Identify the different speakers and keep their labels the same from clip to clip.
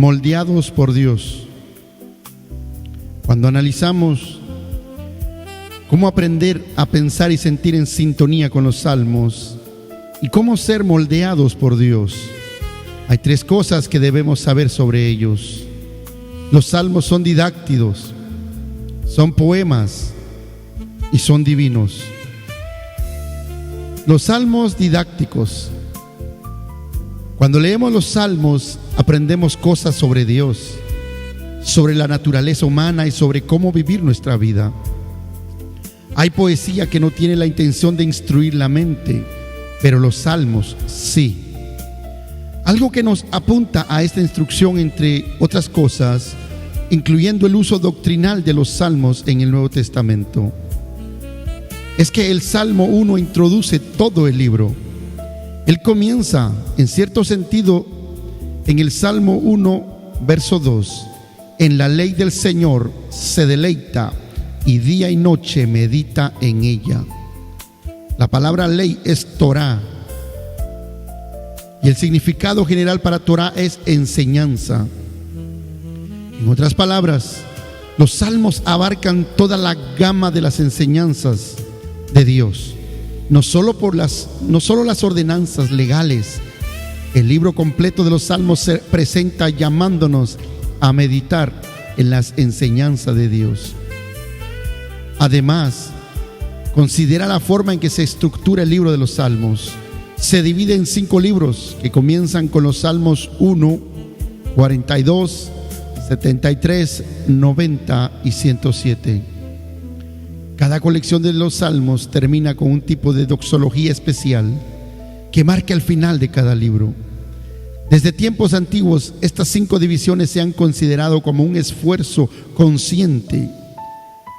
Speaker 1: moldeados por Dios. Cuando analizamos cómo aprender a pensar y sentir en sintonía con los salmos y cómo ser moldeados por Dios, hay tres cosas que debemos saber sobre ellos. Los salmos son didácticos, son poemas y son divinos. Los salmos didácticos. Cuando leemos los salmos, aprendemos cosas sobre Dios, sobre la naturaleza humana y sobre cómo vivir nuestra vida. Hay poesía que no tiene la intención de instruir la mente, pero los salmos sí. Algo que nos apunta a esta instrucción, entre otras cosas, incluyendo el uso doctrinal de los salmos en el Nuevo Testamento, es que el Salmo 1 introduce todo el libro. Él comienza, en cierto sentido, en el Salmo 1, verso 2. En la ley del Señor se deleita y día y noche medita en ella. La palabra ley es Torah, y el significado general para Torah es enseñanza. En otras palabras, los salmos abarcan toda la gama de las enseñanzas de Dios, no solo las ordenanzas legales. El libro completo de los salmos se presenta llamándonos a meditar en las enseñanzas de Dios. Además, considera la forma en que se estructura el libro de los salmos. Se divide en 5 libros que comienzan con los salmos 1, 42, 73, 90 y 107. Cada colección de los salmos termina con un tipo de doxología especial que marca el final de cada libro. Desde tiempos antiguos, estas 5 divisiones se han considerado como un esfuerzo consciente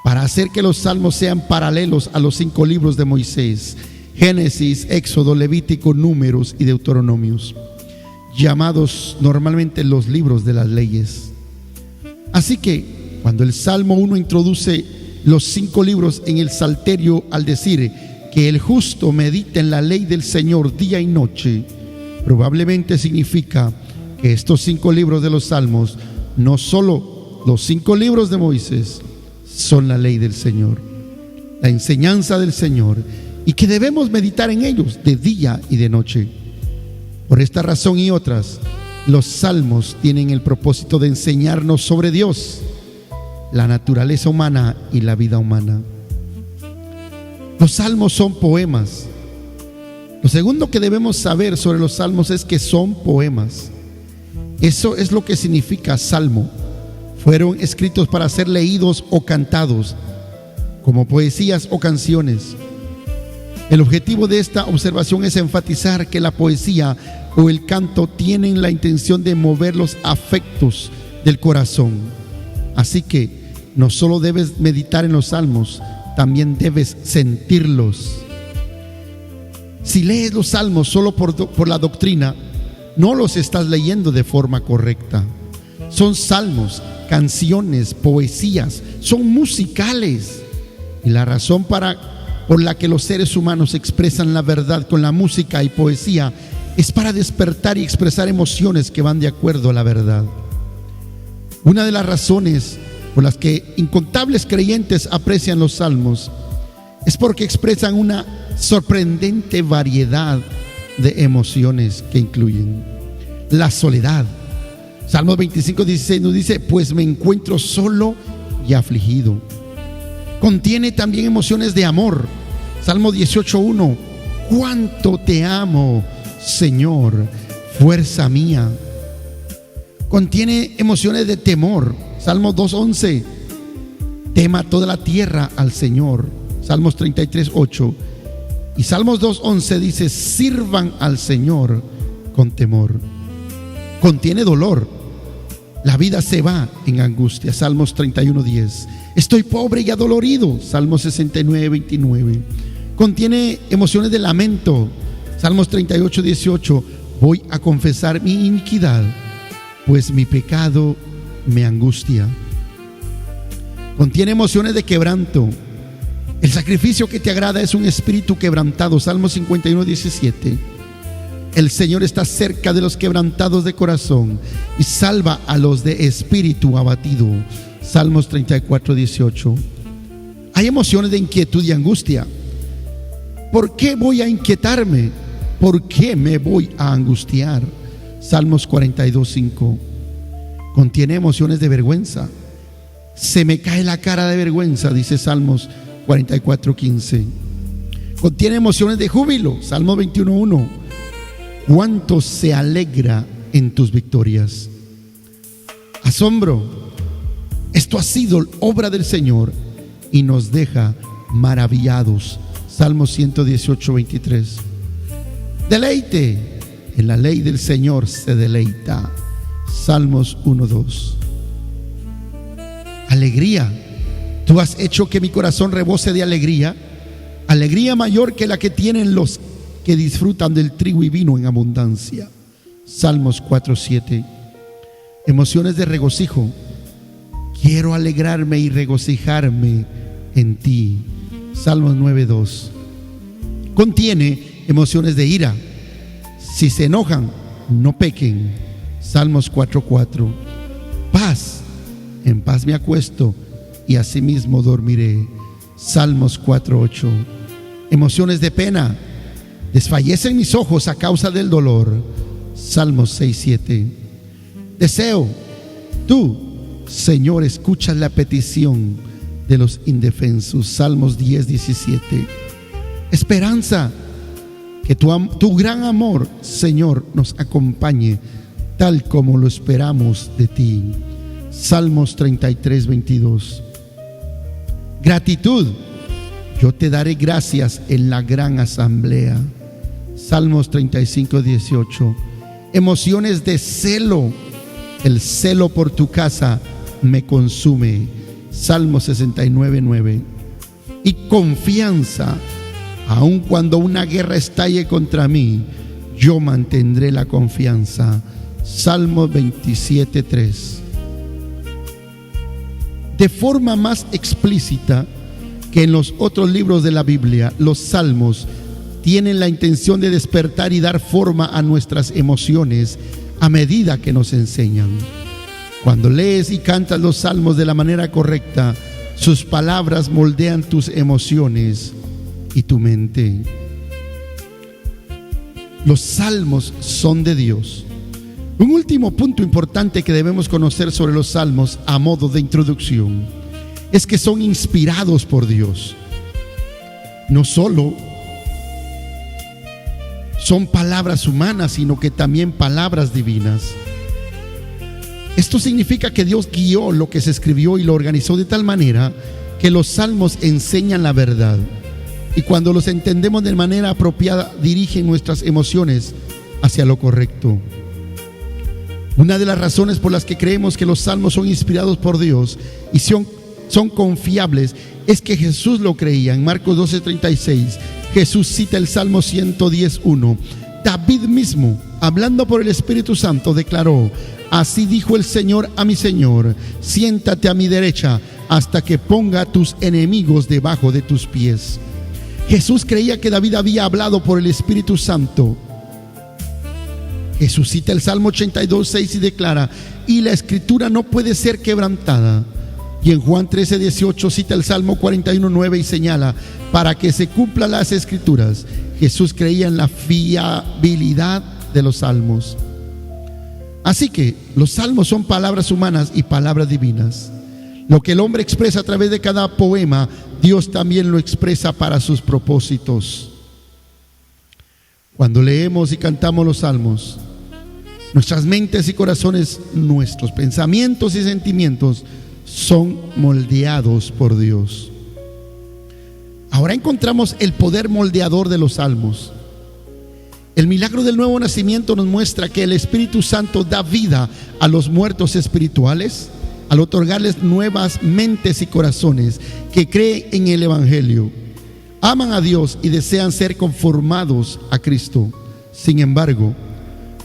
Speaker 1: para hacer que los salmos sean paralelos a los 5 libros de Moisés: Génesis, Éxodo, Levítico, Números y Deuteronomios, llamados normalmente los libros de las leyes. Así que cuando el Salmo 1 introduce los 5 libros en el Salterio al decir que el justo medita en la ley del Señor día y noche, probablemente significa que estos 5 libros de los salmos, no solo los 5 libros de Moisés, son la ley del Señor, la enseñanza del Señor, y que debemos meditar en ellos de día y de noche. Por esta razón y otras, los salmos tienen el propósito de enseñarnos sobre Dios, la naturaleza humana y la vida humana. Los salmos son poemas. Lo segundo que debemos saber sobre los salmos es que son poemas. Eso es lo que significa salmo. Fueron escritos para ser leídos o cantados, como poesías o canciones. El objetivo de esta observación es enfatizar que la poesía o el canto tienen la intención de mover los afectos del corazón. Así que no solo debes meditar en los salmos, también debes sentirlos. Si lees los salmos solo por la doctrina, no los estás leyendo de forma correcta. Son salmos, canciones, poesías, son musicales. Y la razón por la que los seres humanos expresan la verdad con la música y poesía es para despertar y expresar emociones que van de acuerdo a la verdad. Una de las razones por las que incontables creyentes aprecian los salmos es porque expresan una sorprendente variedad de emociones que incluyen la soledad. Salmo 25:16 nos dice: pues me encuentro solo y afligido. Contiene también emociones de amor. Salmo 18:1: cuánto te amo, Señor, fuerza mía. Contiene emociones de temor. Salmo 2:11: tema toda la tierra al Señor. Salmos 33:8. Y Salmos 2:11 dice: sirvan al Señor con temor. Contiene dolor. La vida se va en angustia. Salmos 31:10. Estoy pobre y adolorido. Salmos 69:29. Contiene emociones de lamento. Salmos 38:18. Voy a confesar mi iniquidad, pues mi pecado me angustia. Contiene emociones de quebranto. El sacrificio que te agrada es un espíritu quebrantado. Salmo 51:17. El Señor está cerca de los quebrantados de corazón y salva a los de espíritu abatido. Salmos 34, 18. Hay emociones de inquietud y angustia. ¿Por qué voy a inquietarme? ¿Por qué me voy a angustiar? Salmos 42, 5. Contiene emociones de vergüenza. Se me cae la cara de vergüenza, dice Salmos 44, 15. Contiene emociones de júbilo. Salmo 21, 1. ¿Cuánto se alegra en tus victorias? Asombro. Esto ha sido obra del Señor y nos deja maravillados. Salmo 118, 23. Deleite. En la ley del Señor se deleita. Salmos 1, 2. Alegría. Tú has hecho que mi corazón rebose de alegría. Alegría mayor que la que tienen los que disfrutan del trigo y vino en abundancia. Salmos 4, 7. Emociones de regocijo. Quiero alegrarme y regocijarme en ti. Salmos 9, 2. Contiene emociones de ira. Si se enojan, no pequen. Salmos 4, 4. Paz. En paz me acuesto y asimismo dormiré. Salmos 4, 8. Emociones de pena. Desfallecen mis ojos a causa del dolor. Salmos 6, 7. Deseo. Tú, Señor, escuchas la petición de los indefensos. Salmos 10, 17. Esperanza. Que tu gran amor, Señor, nos acompañe tal como lo esperamos de ti. Salmos 33, 22. Gratitud. Yo te daré gracias en la gran asamblea. Salmos 35, 18. Emociones de celo. El celo por tu casa me consume. Salmos 69, 9. Y confianza. Aun cuando una guerra estalle contra mí, yo mantendré la confianza. Salmos 27, 3. De forma más explícita que en los otros libros de la Biblia, los salmos tienen la intención de despertar y dar forma a nuestras emociones a medida que nos enseñan. Cuando lees y cantas los salmos de la manera correcta, sus palabras moldean tus emociones y tu mente. Los salmos son de Dios. Un último punto importante que debemos conocer sobre los salmos a modo de introducción es que son inspirados por Dios. No solo son palabras humanas, sino que también palabras divinas. Esto significa que Dios guió lo que se escribió y lo organizó de tal manera que los salmos enseñan la verdad. Y cuando los entendemos de manera apropiada, dirigen nuestras emociones hacia lo correcto. Una de las razones por las que creemos que los salmos son inspirados por Dios y son confiables es que Jesús lo creía. En Marcos 12:36, Jesús cita el Salmo 110:1. David mismo, hablando por el Espíritu Santo, declaró: así dijo el Señor a mi Señor, siéntate a mi derecha hasta que ponga a tus enemigos debajo de tus pies. Jesús creía que David había hablado por el Espíritu Santo. Jesús cita el Salmo 82:6 y declara: y la escritura no puede ser quebrantada. Y en Juan 13:18 cita el Salmo 41:9 y señala: para que se cumplan las escrituras. Jesús creía en la fiabilidad de los salmos. Así que los salmos son palabras humanas y palabras divinas. Lo que el hombre expresa a través de cada poema, Dios también lo expresa para sus propósitos. Cuando leemos y cantamos los salmos, nuestras mentes y corazones, nuestros pensamientos y sentimientos son moldeados por Dios. Ahora encontramos el poder moldeador de los salmos. El milagro del nuevo nacimiento nos muestra que el Espíritu Santo da vida a los muertos espirituales al otorgarles nuevas mentes y corazones que creen en el Evangelio, aman a Dios y desean ser conformados a Cristo. Sin embargo,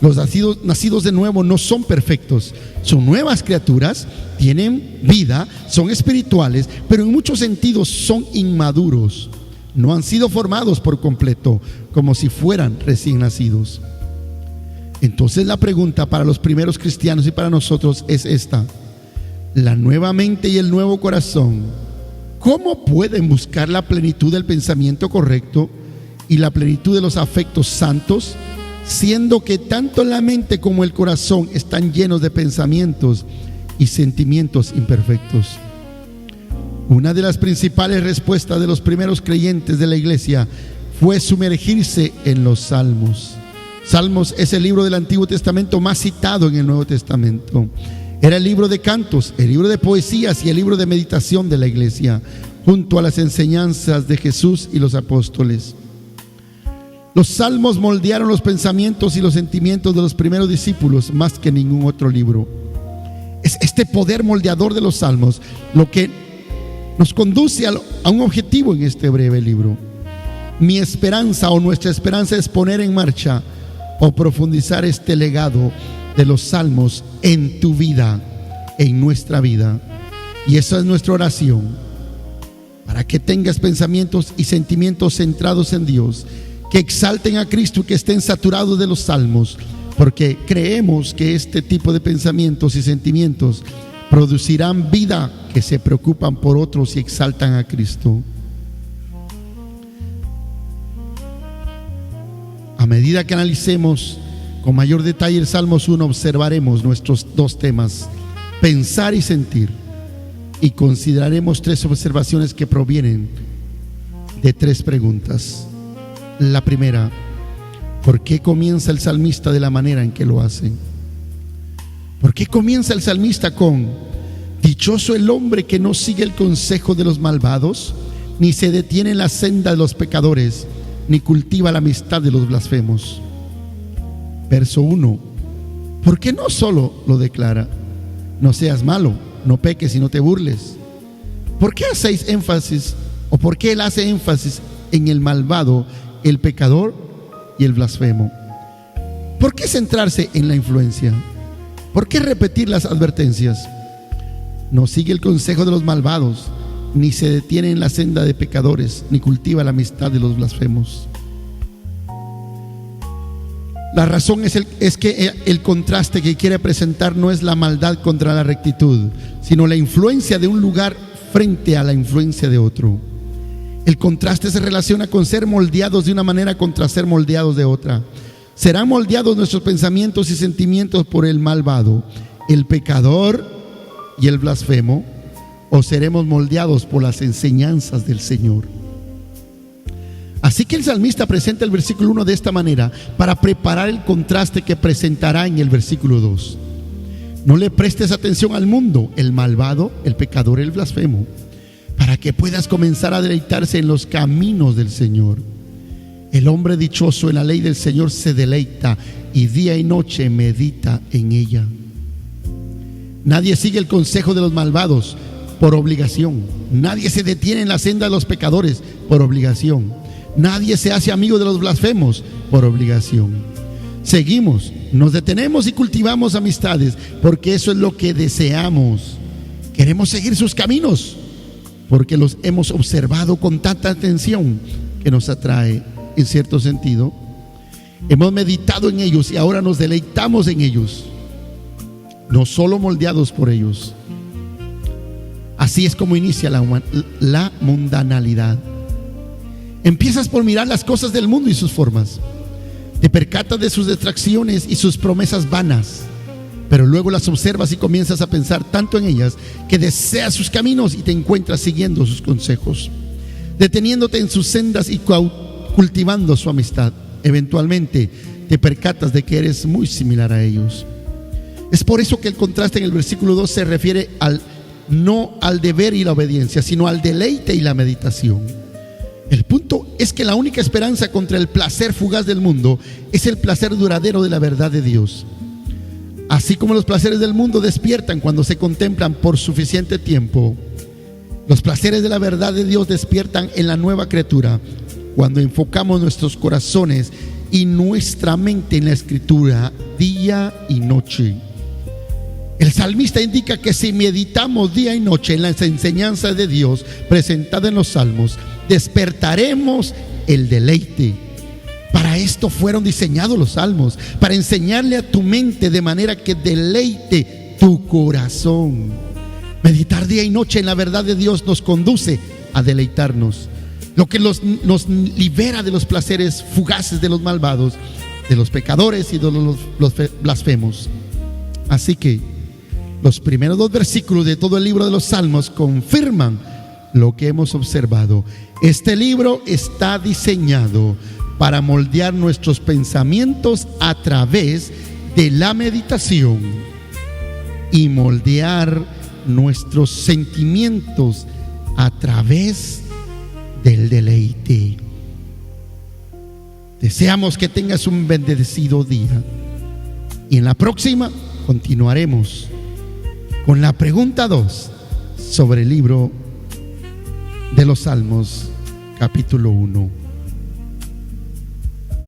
Speaker 1: los nacidos de nuevo no son perfectos, son nuevas criaturas, tienen vida, son espirituales, pero en muchos sentidos son inmaduros. No han sido formados por completo, como si fueran recién nacidos. Entonces la pregunta para los primeros cristianos y para nosotros es esta: la nueva mente y el nuevo corazón, ¿cómo pueden buscar la plenitud del pensamiento correcto y la plenitud de los afectos santos, siendo que tanto la mente como el corazón están llenos de pensamientos y sentimientos imperfectos? Una de las principales respuestas de los primeros creyentes de la iglesia fue sumergirse en los Salmos. Salmos es el libro del Antiguo Testamento más citado en el Nuevo Testamento. Era el libro de cantos, el libro de poesías y el libro de meditación de la iglesia, junto a las enseñanzas de Jesús y los apóstoles. Los Salmos moldearon los pensamientos y los sentimientos de los primeros discípulos más que ningún otro libro. Es este poder moldeador de los Salmos lo que nos conduce a un objetivo en este breve libro. Mi esperanza o nuestra esperanza es poner en marcha o profundizar este legado de los Salmos en tu vida, en nuestra vida. Y esa es nuestra oración, para que tengas pensamientos y sentimientos centrados en Dios, que exalten a Cristo, que estén saturados de los Salmos, porque creemos que este tipo de pensamientos y sentimientos producirán vida, que se preocupan por otros y exaltan a Cristo. A medida que analicemos con mayor detalle el Salmos 1, observaremos nuestros dos temas: pensar y sentir, y consideraremos tres observaciones que provienen de tres preguntas. La primera: ¿por qué comienza el salmista de la manera en que lo hace? ¿Por qué comienza el salmista con: dichoso el hombre que no sigue el consejo de los malvados, ni se detiene en la senda de los pecadores, ni cultiva la amistad de los blasfemos? Verso 1. ¿Por qué no solo lo declara: no seas malo, no peques y no te burles? ¿Por qué hacéis énfasis, o por qué él hace énfasis en el malvado, el pecador y el blasfemo? ¿Por qué centrarse en la influencia? ¿Por qué repetir las advertencias? No sigue el consejo de los malvados, ni se detiene en la senda de pecadores, ni cultiva la amistad de los blasfemos. La razón es que el contraste que quiere presentar no es la maldad contra la rectitud, sino la influencia de un lugar frente a la influencia de otro. El contraste se relaciona con ser moldeados de una manera contra ser moldeados de otra. ¿Serán moldeados nuestros pensamientos y sentimientos por el malvado, el pecador y el blasfemo, o seremos moldeados por las enseñanzas del Señor? Así que el salmista presenta el versículo 1 de esta manera para preparar el contraste que presentará en el versículo 2. No le prestes atención al mundo, el malvado, el pecador, el blasfemo, para que puedas comenzar a deleitarse en los caminos del Señor. El hombre dichoso en la ley del Señor se deleita, y día y noche medita en ella. Nadie sigue el consejo de los malvados por obligación. Nadie se detiene en la senda de los pecadores por obligación. Nadie se hace amigo de los blasfemos por obligación. Seguimos, nos detenemos y cultivamos amistades, porque eso es lo que deseamos. Queremos seguir sus caminos, porque los hemos observado con tanta atención que nos atrae en cierto sentido. Hemos meditado en ellos y ahora nos deleitamos en ellos, no solo moldeados por ellos. Así es como inicia la mundanalidad. Empiezas por mirar las cosas del mundo y sus formas. Te percatas de sus distracciones y sus promesas vanas, pero luego las observas y comienzas a pensar tanto en ellas que deseas sus caminos y te encuentras siguiendo sus consejos, deteniéndote en sus sendas y cultivando su amistad. Eventualmente te percatas de que eres muy similar a ellos. Es por eso que el contraste en el versículo 2 se refiere no al deber y la obediencia, sino al deleite y la meditación. El punto es que la única esperanza contra el placer fugaz del mundo es el placer duradero de la verdad de Dios. Así como los placeres del mundo despiertan cuando se contemplan por suficiente tiempo, los placeres de la verdad de Dios despiertan en la nueva criatura cuando enfocamos nuestros corazones y nuestra mente en la Escritura día y noche. El salmista indica que si meditamos día y noche en las enseñanzas de Dios presentadas en los Salmos, despertaremos el deleite. Para esto fueron diseñados los salmos, para enseñarle a tu mente de manera que deleite tu corazón. Meditar día y noche en la verdad de Dios nos conduce a deleitarnos, lo que nos libera de los placeres fugaces de los malvados, de los pecadores y de los blasfemos. Así que los primeros 2 versículos de todo el libro de los Salmos confirman lo que hemos observado. Este libro está diseñado para moldear nuestros pensamientos a través de la meditación y moldear nuestros sentimientos a través del deleite. Deseamos que tengas un bendecido día, y en la próxima continuaremos con la pregunta 2 sobre el libro de los Salmos, capítulo 1.